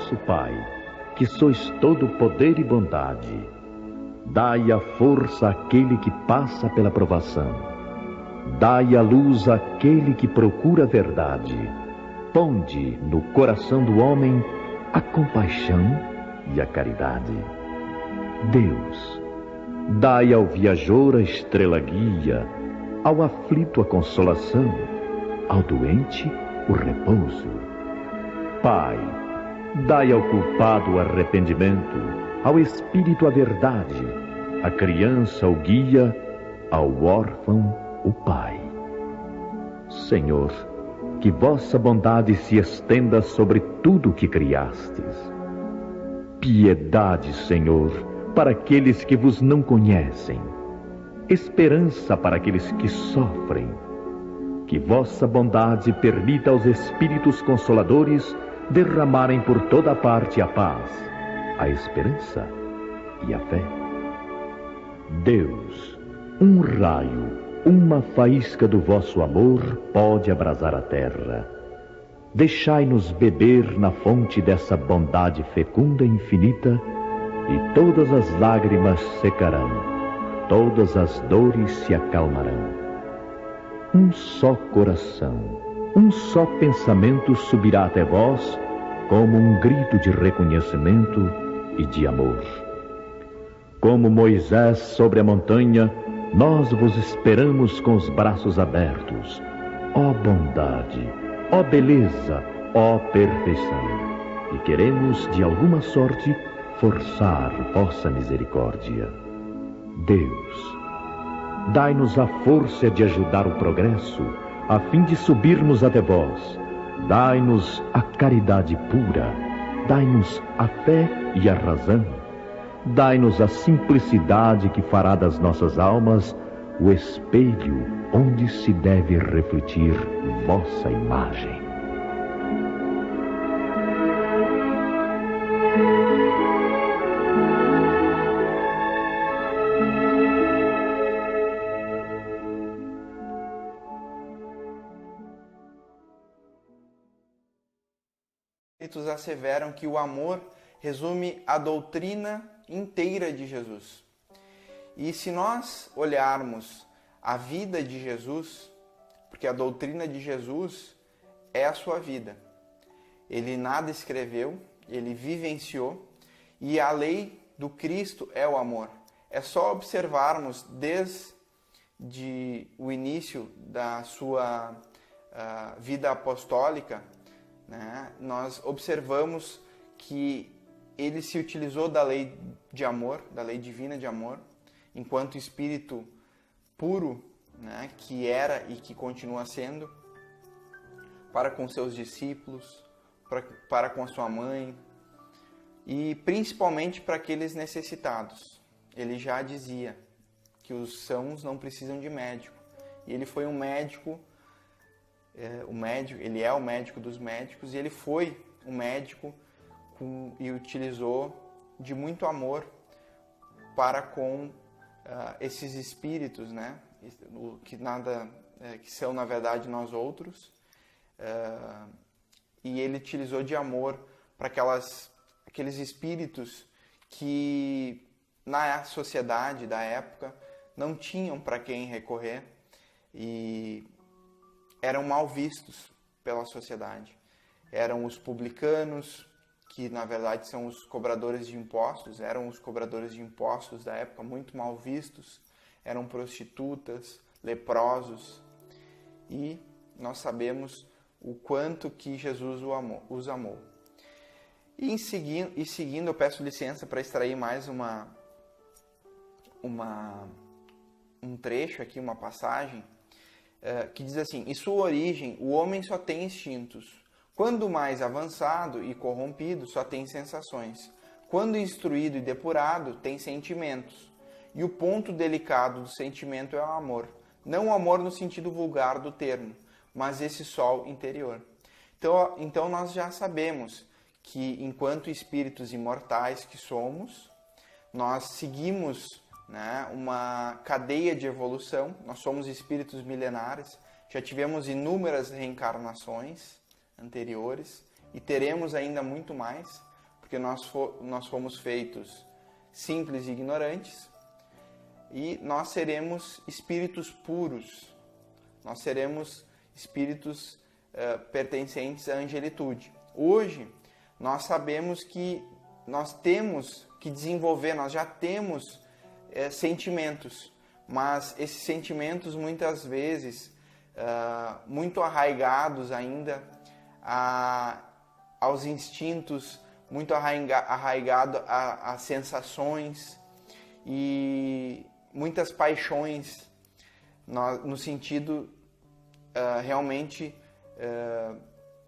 vosso Pai, que sois todo poder e bondade, dai a força àquele que passa pela provação, dai a luz àquele que procura a verdade, ponde no coração do homem a compaixão e a caridade. Deus, dai ao viajor a estrela guia, ao aflito a consolação, ao doente o repouso. Pai, dai ao culpado o arrependimento, ao espírito a verdade, à criança o guia, ao órfão o Pai. Senhor, que vossa bondade se estenda sobre tudo o que criastes. Piedade, Senhor, para aqueles que vos não conhecem. Esperança para aqueles que sofrem. Que vossa bondade permita aos Espíritos Consoladores derramarem por toda a parte a paz, a esperança e a fé. Deus, um raio, uma faísca do vosso amor pode abrasar a terra. Deixai-nos beber na fonte dessa bondade fecunda e infinita, e todas as lágrimas secarão, todas as dores se acalmarão. Um só coração, um só pensamento subirá até vós, como um grito de reconhecimento e de amor. Como Moisés sobre a montanha, nós vos esperamos com os braços abertos. Ó bondade, ó beleza, ó perfeição. E queremos, de alguma sorte, forçar vossa misericórdia. Deus, dai-nos a força de ajudar o progresso, a fim de subirmos até vós. Dai-nos a caridade pura, dai-nos a fé e a razão. Dai-nos a simplicidade que fará das nossas almas o espelho onde se deve refletir vossa imagem. Espíritos asseveram que o amor resume a doutrina inteira de Jesus. E se nós olharmos a vida de Jesus, porque a doutrina de Jesus é a sua vida. Ele nada escreveu, ele vivenciou, e a lei do Cristo é o amor. É só observarmos desde o início da sua vida apostólica, né? Nós observamos que ele se utilizou da lei de amor, da lei divina de amor, enquanto espírito puro, né, que era e que continua sendo, para com seus discípulos, para com a sua mãe, e principalmente para aqueles necessitados. Ele já dizia que os sãos não precisam de médico, e ele foi um médico, ele é o médico dos médicos, e ele foi um médico e utilizou de muito amor para com esses espíritos, né? Que são na verdade nós outros, e ele utilizou de amor para aqueles espíritos que na sociedade da época não tinham para quem recorrer e eram mal vistos pela sociedade. Eram os publicanos, que na verdade são os cobradores de impostos, eram os cobradores de impostos da época muito mal vistos, eram prostitutas, leprosos, e nós sabemos o quanto que Jesus os amou. E seguindo, eu peço licença para extrair mais um trecho aqui, uma passagem, que diz assim: em sua origem, o homem só tem instintos. Quando mais avançado e corrompido, só tem sensações. Quando instruído e depurado, tem sentimentos. E o ponto delicado do sentimento é o amor. Não o amor no sentido vulgar do termo, mas esse sol interior. Então nós já sabemos que, enquanto espíritos imortais que somos, nós seguimos, né, uma cadeia de evolução. Nós somos espíritos milenares, já tivemos inúmeras reencarnações anteriores e teremos ainda muito mais, porque nós fomos feitos simples e ignorantes, e nós seremos espíritos puros, nós seremos espíritos pertencentes à angelitude. Hoje, nós sabemos que nós temos que desenvolver, nós já temos sentimentos, mas esses sentimentos muitas vezes muito arraigados ainda aos instintos, muito arraigado a sensações e muitas paixões no sentido realmente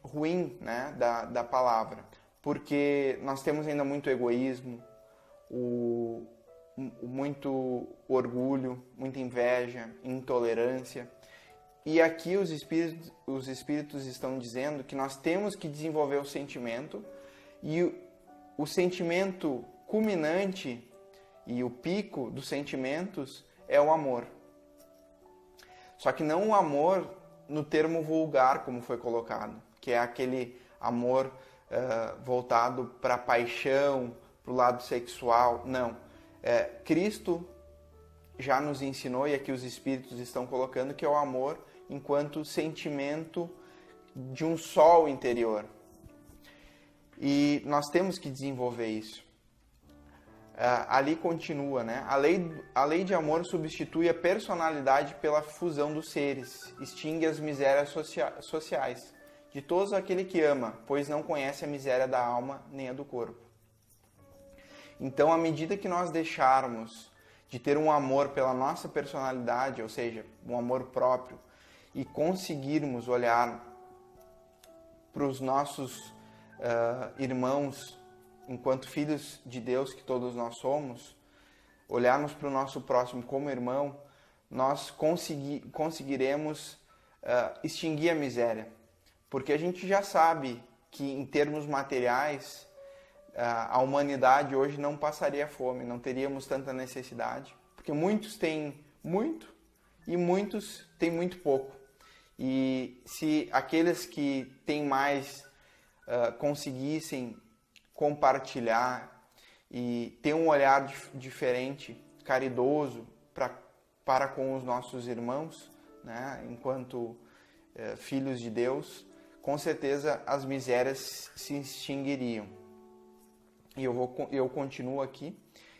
ruim, né, da palavra, porque nós temos ainda muito egoísmo, muito orgulho, muita inveja, intolerância. E aqui os espíritos estão dizendo que nós temos que desenvolver o sentimento, e o sentimento culminante e o pico dos sentimentos é o amor. Só que não o amor no termo vulgar, como foi colocado, que é aquele amor voltado para a paixão, para o lado sexual. Não. Cristo já nos ensinou, e aqui os espíritos estão colocando, que é o amor enquanto sentimento de um sol interior. E nós temos que desenvolver isso. Ali continua, né? A lei de amor substitui a personalidade pela fusão dos seres, extingue as misérias sociais de todos aquele que ama, pois não conhece a miséria da alma nem a do corpo. Então, à medida que nós deixarmos de ter um amor pela nossa personalidade, ou seja, um amor próprio, e conseguirmos olhar para os nossos irmãos enquanto filhos de Deus que todos nós somos, olharmos para o nosso próximo como irmão, nós conseguiremos extinguir a miséria. Porque a gente já sabe que, em termos materiais, a humanidade hoje não passaria fome, não teríamos tanta necessidade, porque muitos têm muito e muitos têm muito pouco. E se aqueles que têm mais conseguissem compartilhar e ter um olhar diferente, caridoso para com os nossos irmãos, né, enquanto filhos de Deus, com certeza as misérias se extinguiriam. E eu continuo aqui.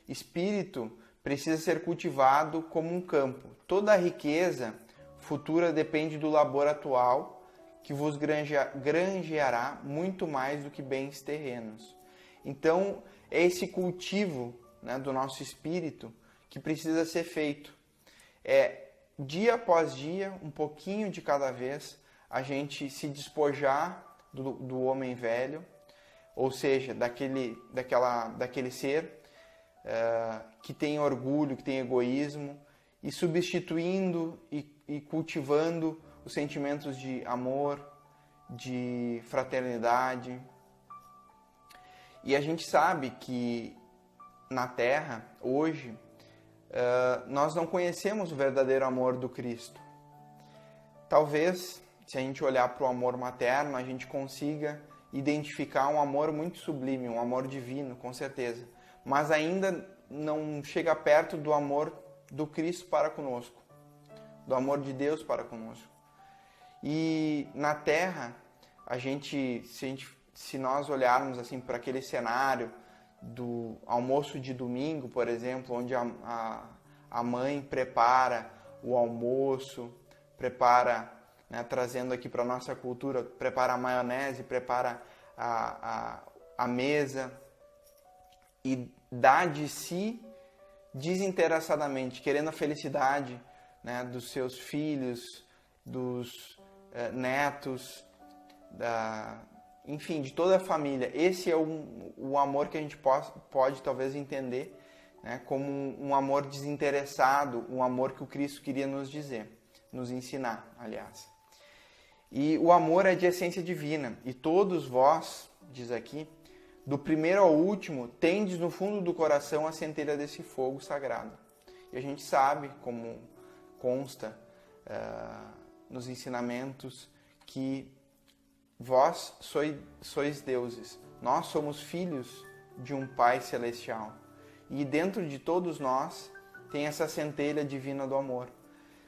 Espírito precisa ser cultivado como um campo. Toda a riqueza futura depende do labor atual, que vos granjeará muito mais do que bens terrenos. Então, é esse cultivo, né, do nosso espírito que precisa ser feito. Dia após dia, um pouquinho de cada vez, a gente se despojar do homem velho, ou seja, daquele ser que tem orgulho, que tem egoísmo, e substituindo e cultivando os sentimentos de amor, de fraternidade. E a gente sabe que na Terra, hoje, nós não conhecemos o verdadeiro amor do Cristo. Talvez, se a gente olhar para o amor materno, a gente consiga identificar um amor muito sublime, um amor divino, com certeza. Mas ainda não chega perto do amor do Cristo para conosco, do amor de Deus para conosco. E na Terra, se nós olharmos assim para aquele cenário do almoço de domingo, por exemplo, onde a mãe prepara o almoço, prepara, né, trazendo aqui para a nossa cultura, prepara a maionese, prepara a mesa e dá de si desinteressadamente, querendo a felicidade, né, dos seus filhos, dos netos, enfim, de toda a família. Esse é o amor que a gente pode talvez entender, né, como um amor desinteressado, um amor que o Cristo queria nos dizer, nos ensinar, aliás. E o amor é de essência divina, e todos vós, diz aqui, do primeiro ao último, tendes no fundo do coração a centelha desse fogo sagrado. E a gente sabe, como consta nos ensinamentos, que vós sois deuses. Nós somos filhos de um Pai Celestial. E dentro de todos nós tem essa centelha divina do amor.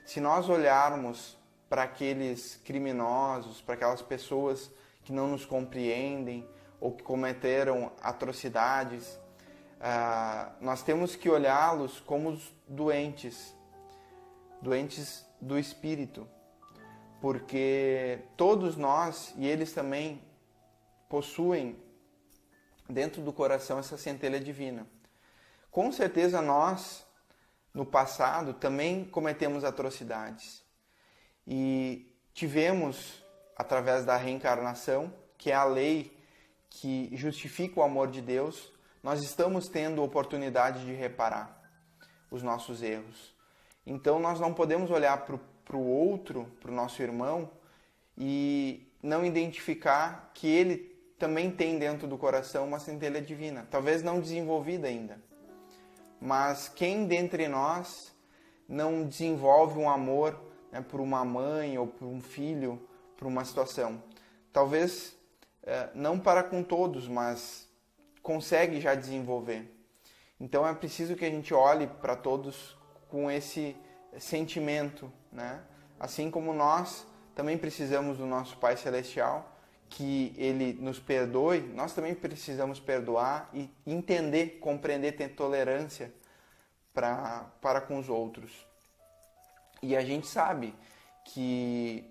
Se nós olharmos para aqueles criminosos, para aquelas pessoas que não nos compreendem ou que cometeram atrocidades, nós temos que olhá-los como os doentes do espírito, porque todos nós e eles também possuem dentro do coração essa centelha divina. Com certeza nós, no passado, também cometemos atrocidades e tivemos, através da reencarnação, que é a lei que justifica o amor de Deus, nós estamos tendo oportunidade de reparar os nossos erros. Então nós não podemos olhar para o outro, para o nosso irmão, e não identificar que ele também tem dentro do coração uma centelha divina, talvez não desenvolvida ainda. Mas quem dentre nós não desenvolve um amor, né, por uma mãe ou por um filho, por uma situação? Talvez não para com todos, mas consegue já desenvolver. Então é preciso que a gente olhe para todos com esse sentimento, né? Assim como nós também precisamos do nosso Pai Celestial, que Ele nos perdoe, nós também precisamos perdoar e entender, compreender, ter tolerância para com os outros. E a gente sabe que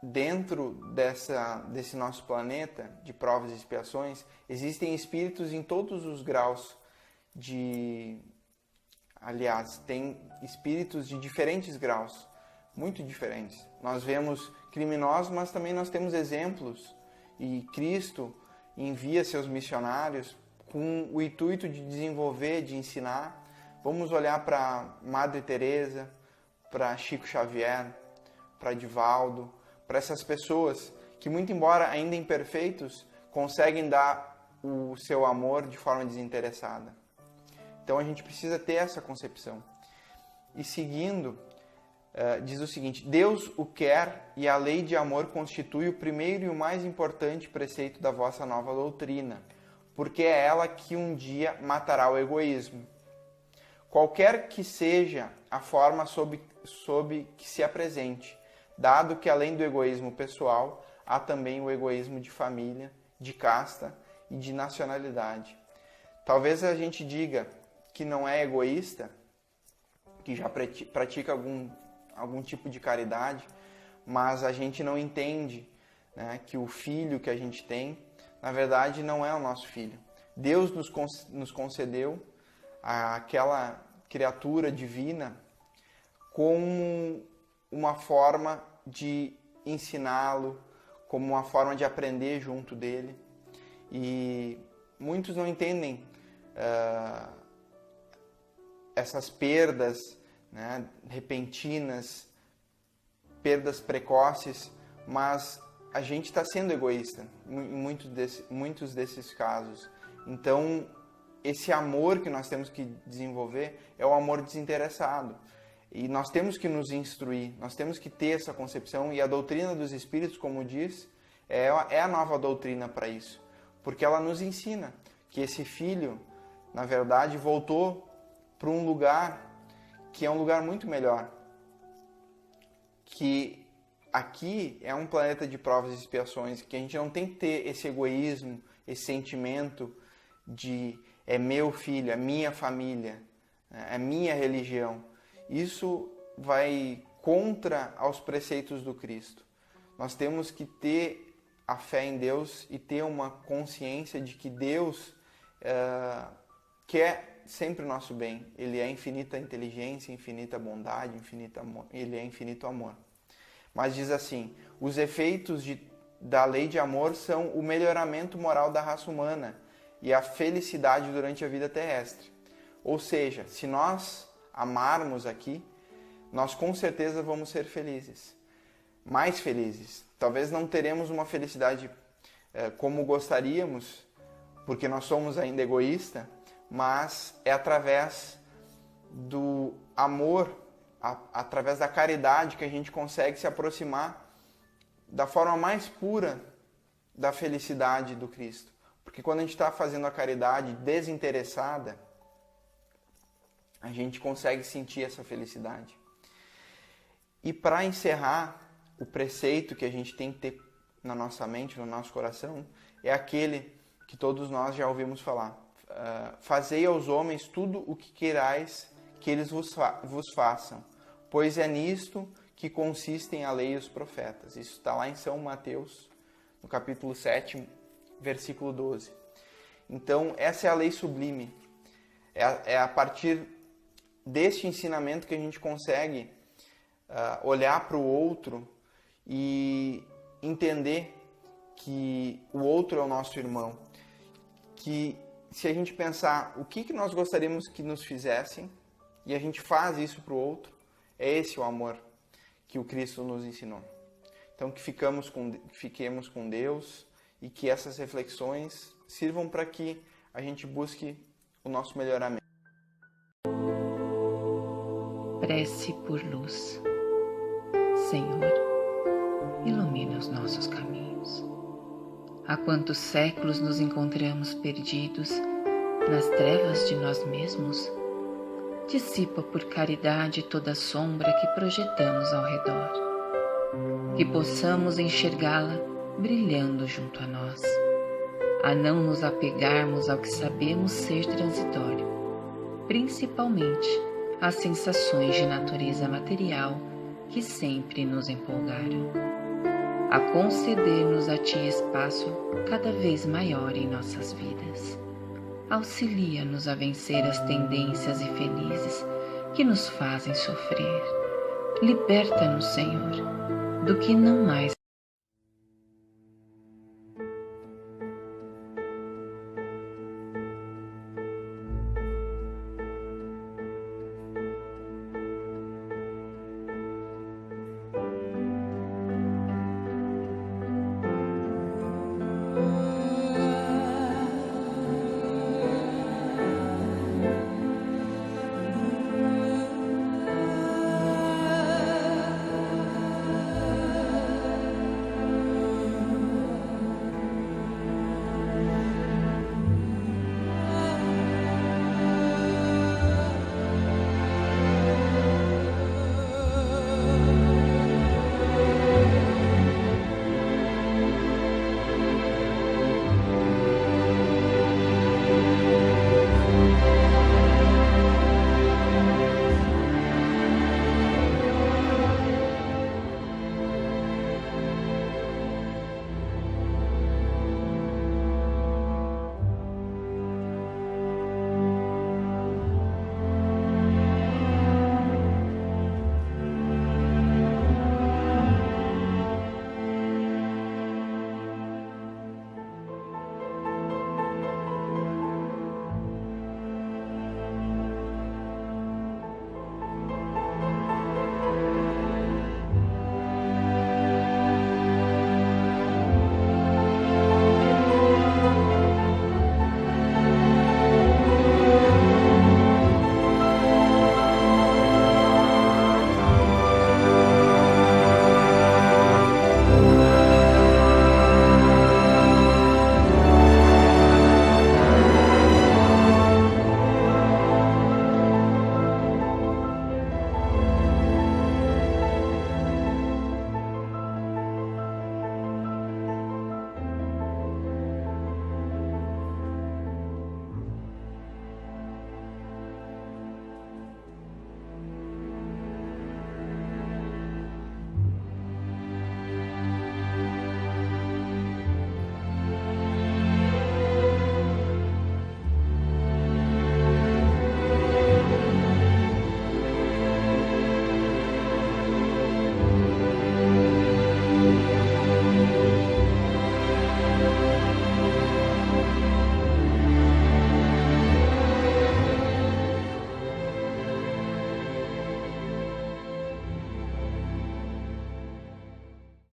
dentro desse nosso planeta de provas e expiações, existem espíritos em todos os graus Aliás, tem espíritos de diferentes graus, muito diferentes. Nós vemos criminosos, mas também nós temos exemplos. E Cristo envia seus missionários com o intuito de desenvolver, de ensinar. Vamos olhar para Madre Teresa, para Chico Xavier, para Divaldo, para essas pessoas que, muito embora ainda imperfeitos, conseguem dar o seu amor de forma desinteressada. Então a gente precisa ter essa concepção. E seguindo, diz o seguinte: Deus o quer e a lei de amor constitui o primeiro e o mais importante preceito da vossa nova doutrina, porque é ela que um dia matará o egoísmo. Qualquer que seja a forma sob que se apresente, dado que além do egoísmo pessoal, há também o egoísmo de família, de casta e de nacionalidade. Talvez a gente diga que não é egoísta, que já pratica algum tipo de caridade, mas a gente não entende, né, que o filho que a gente tem, na verdade, não é o nosso filho. Deus nos concedeu aquela criatura divina como uma forma de ensiná-lo, como uma forma de aprender junto dele. E muitos não entendem essas perdas, né, repentinas, perdas precoces, mas a gente está sendo egoísta em muitos desses casos. Então, esse amor que nós temos que desenvolver é o amor desinteressado. E nós temos que nos instruir, nós temos que ter essa concepção, e a doutrina dos Espíritos, como diz, é a nova doutrina para isso. Porque ela nos ensina que esse filho, na verdade, voltou para um lugar que é um lugar muito melhor. Que aqui é um planeta de provas e expiações, que a gente não tem que ter esse egoísmo, esse sentimento de é meu filho, é minha família, é minha religião. Isso vai contra aos preceitos do Cristo. Nós temos que ter a fé em Deus e ter uma consciência de que Deus quer sempre o nosso bem. Ele é infinita inteligência, infinita bondade, infinito amor. Ele é infinito amor. Mas diz assim: os efeitos da lei de amor são o melhoramento moral da raça humana e a felicidade durante a vida terrestre. Ou seja, se nós amarmos aqui, nós com certeza vamos ser felizes. Mais felizes. Talvez não teremos uma felicidade como gostaríamos, porque nós somos ainda egoístas, mas é através do amor, através da caridade, que a gente consegue se aproximar da forma mais pura da felicidade do Cristo. Porque quando a gente está fazendo a caridade desinteressada, a gente consegue sentir essa felicidade. E para encerrar, o preceito que a gente tem que ter na nossa mente, no nosso coração, é aquele que todos nós já ouvimos falar. Fazei aos homens tudo o que queirais que eles vos façam, pois é nisto que consistem a lei e os profetas. Isso está lá em São Mateus, no capítulo 7, versículo 12. Então, essa é a lei sublime. É a partir deste ensinamento que a gente consegue olhar para o outro e entender que o outro é o nosso irmão. Que se a gente pensar o que nós gostaríamos que nos fizessem e a gente faz isso para o outro, é esse o amor que o Cristo nos ensinou. Então que fiquemos com Deus e que essas reflexões sirvam para que a gente busque o nosso melhoramento. Prece por luz. Senhor, ilumina os nossos caminhos. Há quantos séculos nos encontramos perdidos nas trevas de nós mesmos? Dissipa por caridade toda a sombra que projetamos ao redor, que possamos enxergá-la brilhando junto a nós, a não nos apegarmos ao que sabemos ser transitório, principalmente às sensações de natureza material que sempre nos empolgaram, a conceder-nos a Ti espaço cada vez maior em nossas vidas. Auxilia-nos a vencer as tendências infelizes que nos fazem sofrer. Liberta-nos, Senhor, do que não mais